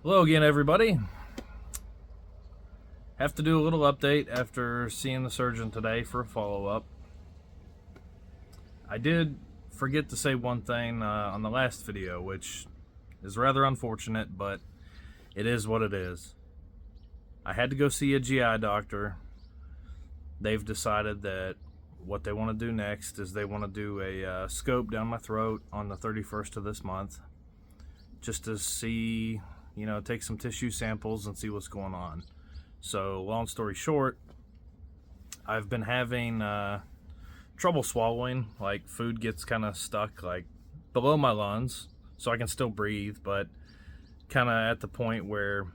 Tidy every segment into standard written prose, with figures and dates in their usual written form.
Hello again, everybody. Have to do a little update after seeing the surgeon today for a follow-up. I did forget to say one thing on the last video, which is rather unfortunate, but it is what it is. I had to go see a GI doctor. They've decided that what they want to do next is they want to do a scope down my throat on the 31st of this month, just to see, take some tissue samples and see what's going on. So long story short, I've been having trouble swallowing. Like, food gets kind of stuck like below my lungs, so I can still breathe, but kind of at the point where,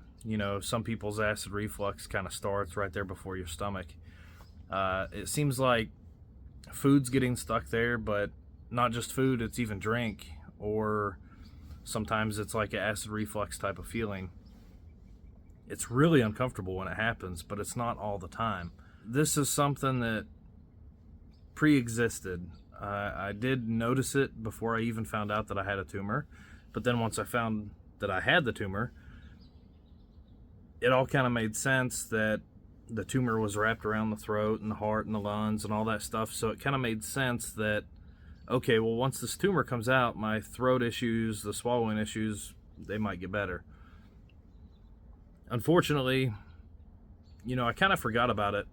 some people's acid reflux kind of starts right there before your stomach. It seems like food's getting stuck there, but not just food, it's even drink, or sometimes it's like an acid reflux type of feeling. It's really uncomfortable when it happens, but it's not all the time. This is something that pre-existed. I did notice it before I even found out that I had a tumor, but then once I found that I had the tumor, it all kind of made sense that the tumor was wrapped around the throat and the heart and the lungs and all that stuff. So it kind of made sense that, okay, well, once this tumor comes out, my throat issues, the swallowing issues, they might get better. Unfortunately, I kind of forgot about it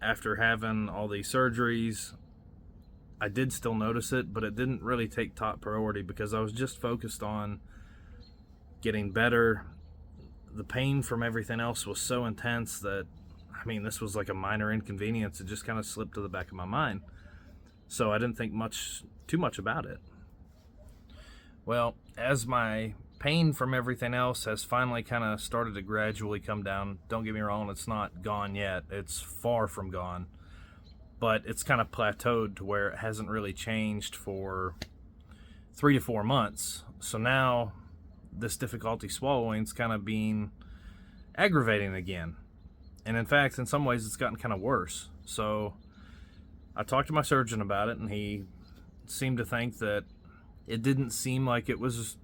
after having all these surgeries. I did still notice it, but it didn't really take top priority because I was just focused on getting better. The pain from everything else was so intense that, this was like a minor inconvenience. It just kind of slipped to the back of my mind. So I didn't think too much about it. Well, as my pain from everything else has finally kind of started to gradually come down, don't get me wrong, it's not gone yet. It's far from gone. But it's kind of plateaued to where it hasn't really changed for 3 to 4 months. So now this difficulty swallowing is kind of being aggravating again. And in fact, in some ways, it's gotten kind of worse. So I talked to my surgeon about it, and he seemed to think that it didn't seem like it was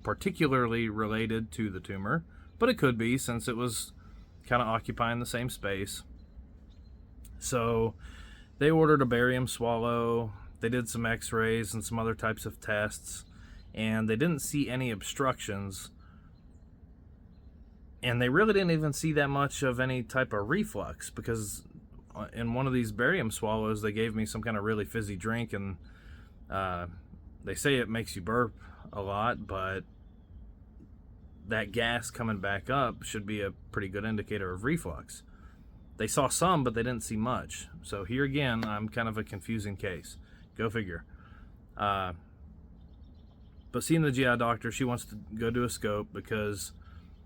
particularly related to the tumor, but it could be, since it was kind of occupying the same space. So they ordered a barium swallow. They did some x-rays and some other types of tests, and they didn't see any obstructions. And they really didn't even see that much of any type of reflux, because in one of these barium swallows, they gave me some kind of really fizzy drink, and they say it makes you burp a lot, but that gas coming back up should be a pretty good indicator of reflux. They saw some, but they didn't see much. So here again, I'm kind of a confusing case. Go figure. But seeing the GI doctor, she wants to go do a scope because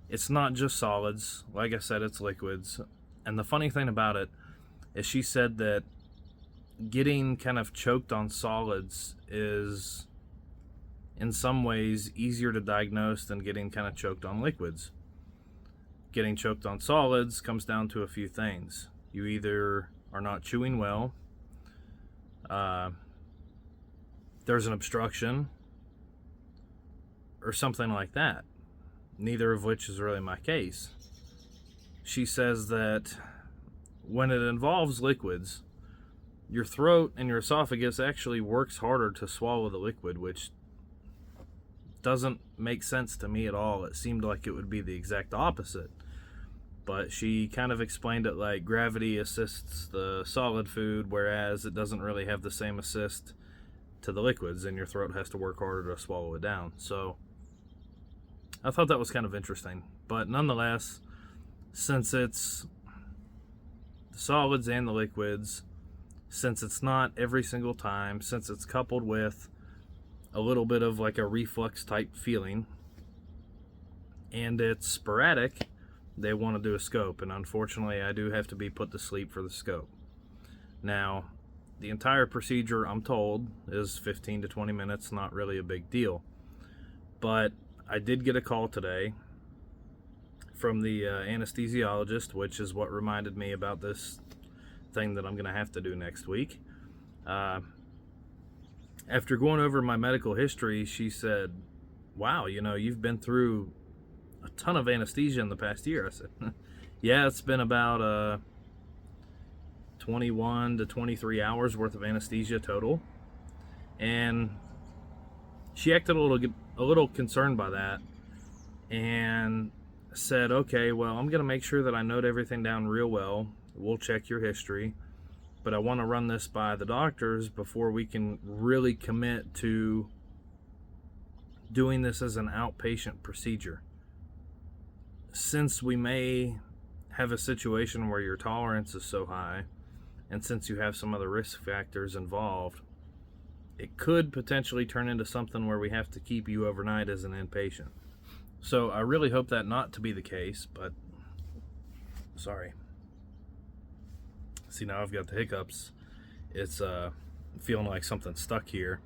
it's not just solids. Like I said, it's liquids. And the funny thing about it is she said that getting kind of choked on solids is in some ways easier to diagnose than getting kind of choked on liquids. Getting choked on solids comes down to a few things. You either are not chewing well, there's an obstruction, or something like that. Neither of which is really my case. She says that when it involves liquids, your throat and your esophagus actually works harder to swallow the liquid, which doesn't make sense to me at all. It seemed like it would be the exact opposite. But she kind of explained it like gravity assists the solid food, whereas it doesn't really have the same assist to the liquids, and your throat has to work harder to swallow it down. So I thought that was kind of interesting. But nonetheless, since it's the solids and the liquids, since it's not every single time, since it's coupled with a little bit of like a reflux type feeling, and it's sporadic, they want to do a scope. And unfortunately, I do have to be put to sleep for the scope. Now, the entire procedure, I'm told, is 15 to 20 minutes, not really a big deal. But I did get a call today from the anesthesiologist, which is what reminded me about this thing that I'm going to have to do next week. After going over my medical history, she said, wow, you've been through a ton of anesthesia in the past year. I said, yeah, it's been about 21 to 23 hours worth of anesthesia total. And she acted a little concerned by that and said, okay, well, I'm going to make sure that I note everything down real well. We'll check your history, but I want to run this by the doctors before we can really commit to doing this as an outpatient procedure. Since we may have a situation where your tolerance is so high, and since you have some other risk factors involved, it could potentially turn into something where we have to keep you overnight as an inpatient. So I really hope that not to be the case, but sorry. See, now I've got the hiccups. It's feeling like something's stuck here,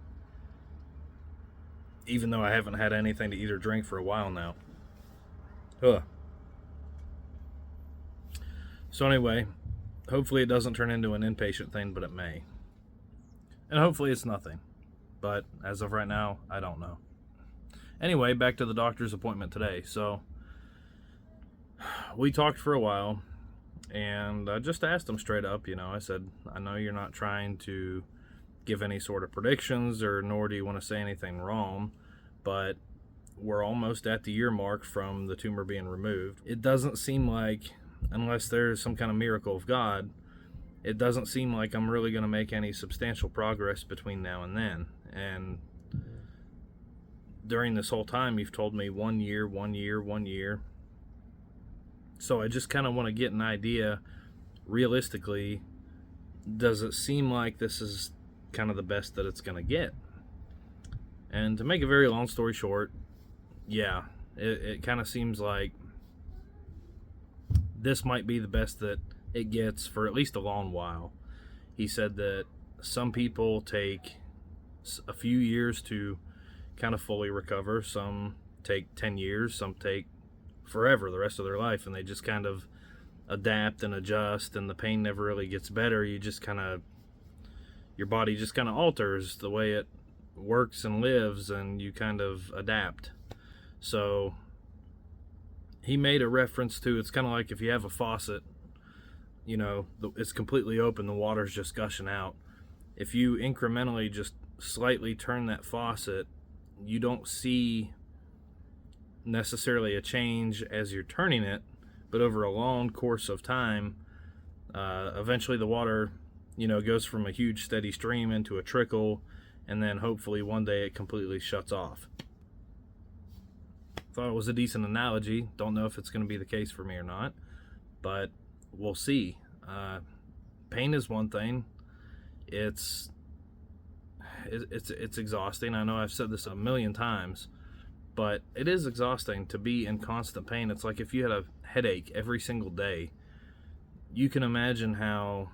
even though I haven't had anything to eat or drink for a while now. Ugh. So anyway, hopefully it doesn't turn into an inpatient thing, but it may. And hopefully it's nothing. But as of right now, I don't know. Anyway, back to the doctor's appointment today. So we talked for a while, and I just asked him straight up, I said, I know you're not trying to give any sort of predictions, or nor do you want to say anything wrong, but we're almost at the year mark from the tumor being removed. It doesn't seem like, unless there's some kind of miracle of God, it doesn't seem like I'm really going to make any substantial progress between now and then. And during this whole time, you've told me 1 year, 1 year, 1 year. So I just kind of want to get an idea, realistically, does it seem like this is kind of the best that it's going to get? And to make a very long story short, yeah, it kind of seems like this might be the best that it gets for at least a long while. He said that some people take a few years to kind of fully recover. Some take 10 years, some take forever, the rest of their life, and they just kind of adapt and adjust, and the pain never really gets better. You just kind of, your body just kind of alters the way it works and lives, and you kind of adapt. So he made a reference to, it's kind of like if you have a faucet, it's completely open, the water's just gushing out. If you incrementally just slightly turn that faucet, you don't see necessarily a change as you're turning it, but over a long course of time, eventually the water, goes from a huge steady stream into a trickle, and then hopefully one day it completely shuts off. Thought it was a decent analogy. Don't know if it's going to be the case for me or not, but we'll see. Pain is one thing. It's exhausting. I know I've said this a million times, but it is exhausting to be in constant pain. It's like if you had a headache every single day. You can imagine how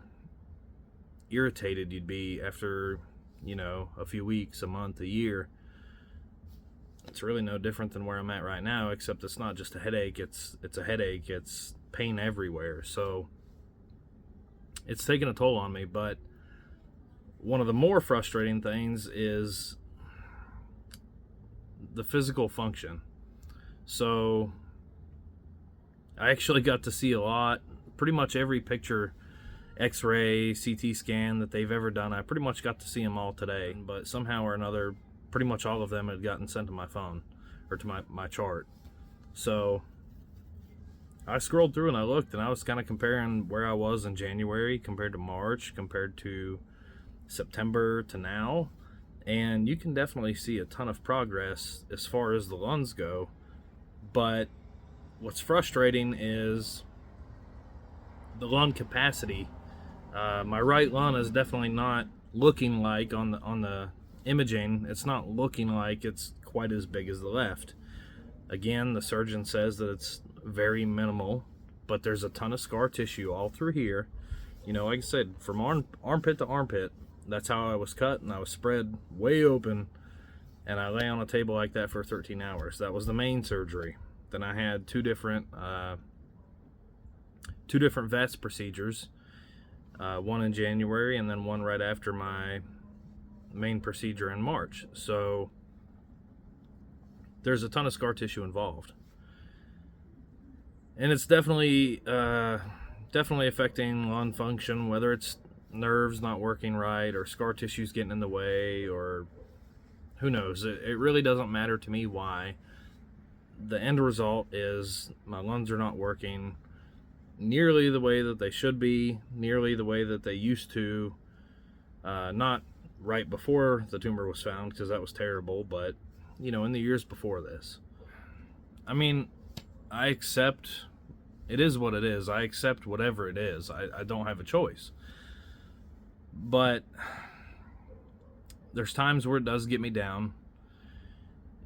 irritated you'd be after, a few weeks, a month, a year. It's really no different than where I'm at right now, except it's not just a headache. It's a headache. It's pain everywhere. So it's taken a toll on me. But one of the more frustrating things is the physical function. So I actually got to see a lot, pretty much every picture, X-ray, CT scan that they've ever done. I pretty much got to see them all today, but somehow or another, pretty much all of them had gotten sent to my phone, or to my chart. So I scrolled through and I looked, and I was kind of comparing where I was in January compared to March, compared to September to now, and you can definitely see a ton of progress as far as the lungs go. But what's frustrating is the lung capacity. My right lung is definitely not looking like, on the imaging, it's not looking like it's quite as big as the left. Again, the surgeon says that it's very minimal, but there's a ton of scar tissue all through here. Like I said, from armpit to armpit, that's how I was cut, and I was spread way open, and I lay on a table like that for 13 hours. That was the main surgery. Then I had two different VETS procedures, one in January and then one right after my main procedure in March. So there's a ton of scar tissue involved. And it's definitely affecting lung function, whether it's nerves not working right or scar tissues getting in the way, or who knows. It really doesn't matter to me why. The end result is my lungs are not working nearly the way that they should be, nearly the way that they used to. Not right before the tumor was found, because that was terrible, but in the years before this. I mean, I accept it is what it is. I accept whatever it is. I don't have a choice. But there's times where it does get me down.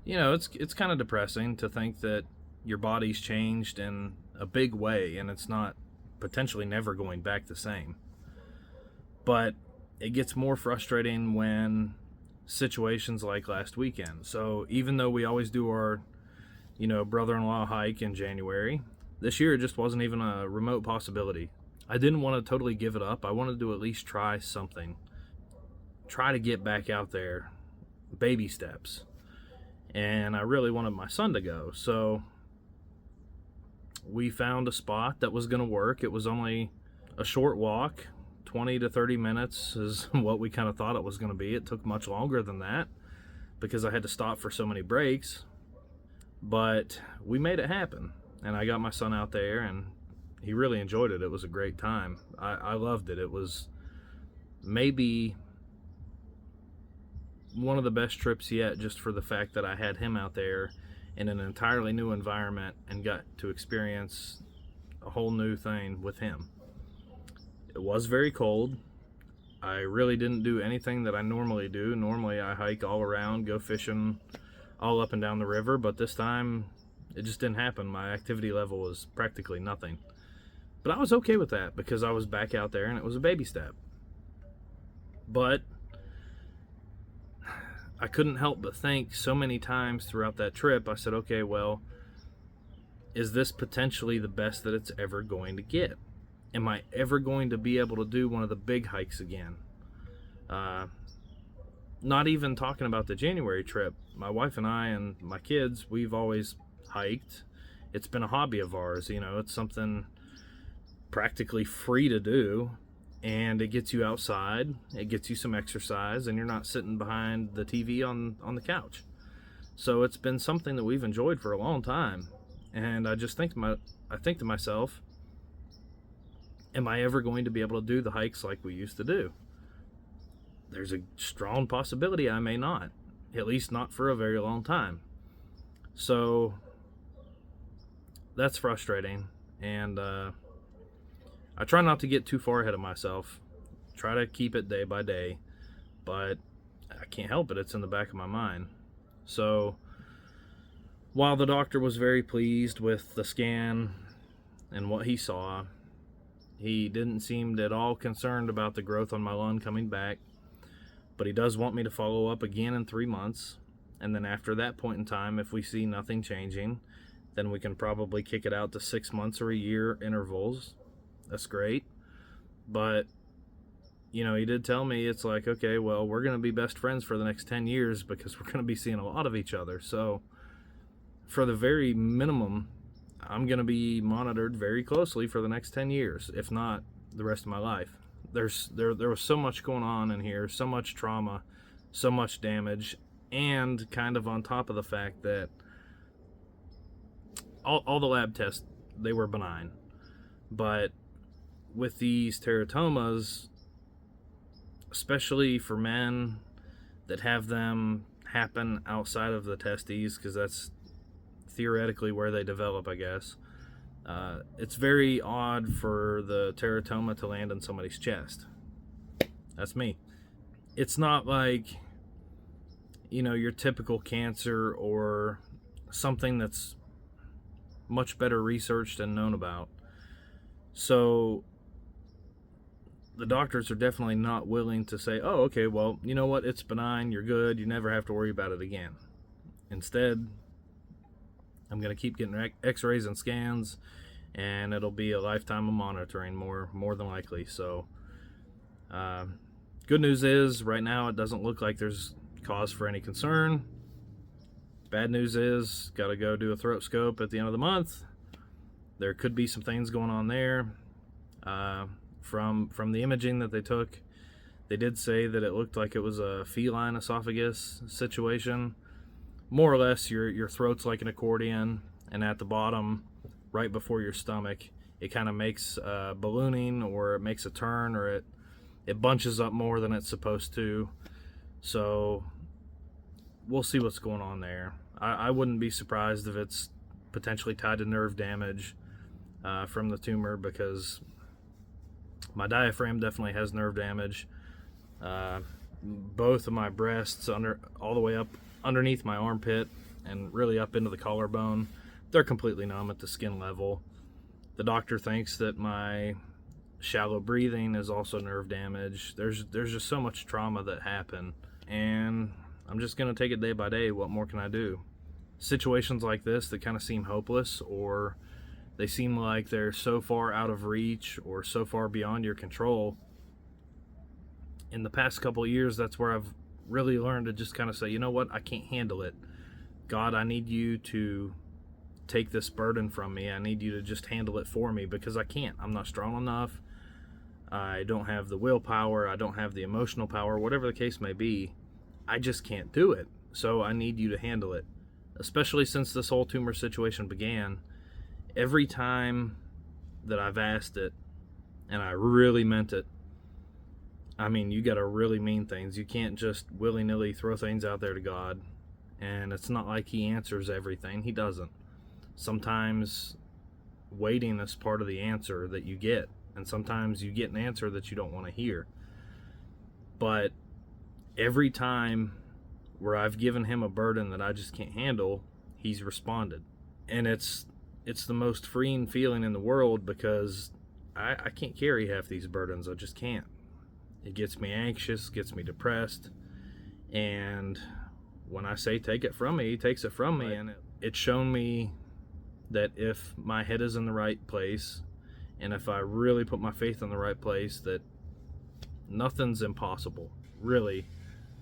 It's kind of depressing to think that your body's changed in a big way and it's not potentially never going back the same. But it gets more frustrating when situations like last weekend. So even though we always do our, brother-in-law hike in January, this year it just wasn't even a remote possibility. I didn't want to totally give it up. I wanted to at least try something. Try to get back out there, baby steps. And I really wanted my son to go. So we found a spot that was going to work. It was only a short walk. 20 to 30 minutes is what we kind of thought it was going to be. It took much longer than that because I had to stop for so many breaks. But we made it happen. And I got my son out there and he really enjoyed it. It was a great time. I loved it. It was maybe one of the best trips yet, just for the fact that I had him out there in an entirely new environment and got to experience a whole new thing with him. It was very cold. I really didn't do anything that I normally do. Normally I hike all around, go fishing all up and down the river, but this time it just didn't happen. My activity level was practically nothing. But I was okay with that because I was back out there and it was a baby step. But I couldn't help but think so many times throughout that trip, I said, okay, well, is this potentially the best that it's ever going to get? Am I ever going to be able to do one of the big hikes again? Not even talking about the January trip. My wife and I and my kids, we've always hiked. It's been a hobby of ours. It's something practically free to do, and it gets you outside, it gets you some exercise, and you're not sitting behind the TV on the couch. So it's been something that we've enjoyed for a long time, and I think to myself, am I ever going to be able to do the hikes like we used to do? There's a strong possibility I may not, at least not for a very long time. So that's frustrating, and I try not to get too far ahead of myself. Try to keep it day by day, but I can't help it. It's in the back of my mind. So while the doctor was very pleased with the scan and what he saw, he didn't seem at all concerned about the growth on my lung coming back. But he does want me to follow up again in 3 months. And then after that point in time, if we see nothing changing, then we can probably kick it out to 6 months or a year intervals. That's great. But, he did tell me, it's like, okay, well, we're going to be best friends for the next 10 years because we're going to be seeing a lot of each other. So for the very minimum, I'm going to be monitored very closely for the next 10 years, if not the rest of my life. There was so much going on in here, so much trauma, so much damage, and kind of on top of the fact that all the lab tests, they were benign. But with these teratomas, especially for men that have them happen outside of the testes, because that's theoretically where they develop, I guess, it's very odd for the teratoma to land in somebody's chest. That's me. It's not like, your typical cancer or something that's much better researched and known about. So the doctors are definitely not willing to say, oh, okay, well, you know what, it's benign, you're good, you never have to worry about it again. Instead, I'm going to keep getting x-rays and scans, and it'll be a lifetime of monitoring, more than likely. So good news is, right now, it doesn't look like there's cause for any concern. Bad news is, got to go do a throat scope at the end of the month. There could be some things going on there. From the imaging that they took, they did say that it looked like it was a feline esophagus situation. More or less, your throat's like an accordion, and at the bottom, right before your stomach, it kind of makes ballooning, or it makes a turn, or it bunches up more than it's supposed to. So we'll see what's going on there. I wouldn't be surprised if it's potentially tied to nerve damage from the tumor, because my diaphragm definitely has nerve damage. Both of my breasts, all the way up underneath my armpit and really up into the collarbone, they're completely numb at the skin level. The doctor thinks that my shallow breathing is also nerve damage. There's just so much trauma that happened, and I'm just gonna take it day by day. What more can I do? Situations like this that kind of seem hopeless, or they seem like they're so far out of reach or so far beyond your control. In the past couple of years, that's where I've really learned to just kind of say, you know what, I can't handle it. God, I need you to take this burden from me. I need you to just handle it for me, because I can't. I'm not strong enough. I don't have the willpower. I don't have the emotional power, whatever the case may be. I just can't do it. So I need you to handle it. Especially since this whole tumor situation began, every time that I've asked it, and I really meant it, I mean, you gotta really mean things. You can't just willy-nilly throw things out there to God. And it's not like he answers everything. He doesn't. Sometimes waiting is part of the answer that you get. And sometimes you get an answer that you don't want to hear. But every time where I've given him a burden that I just can't handle, he's responded. And it's the most freeing feeling in the world, because I can't carry half these burdens. I just can't. It gets me anxious, gets me depressed, and when I say take it from me, he takes it from me. And it's shown me that if my head is in the right place, and if I really put my faith in the right place, that nothing's impossible. Really,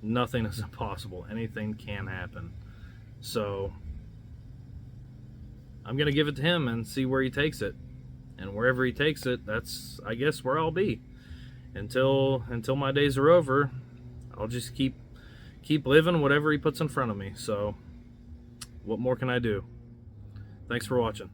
nothing is impossible. Anything can happen. So I'm gonna give it to him and see where he takes it. And wherever he takes it, that's, I guess, where I'll be. Until my days are over, I'll just keep living whatever he puts in front of me. So what more can I do? Thanks for watching.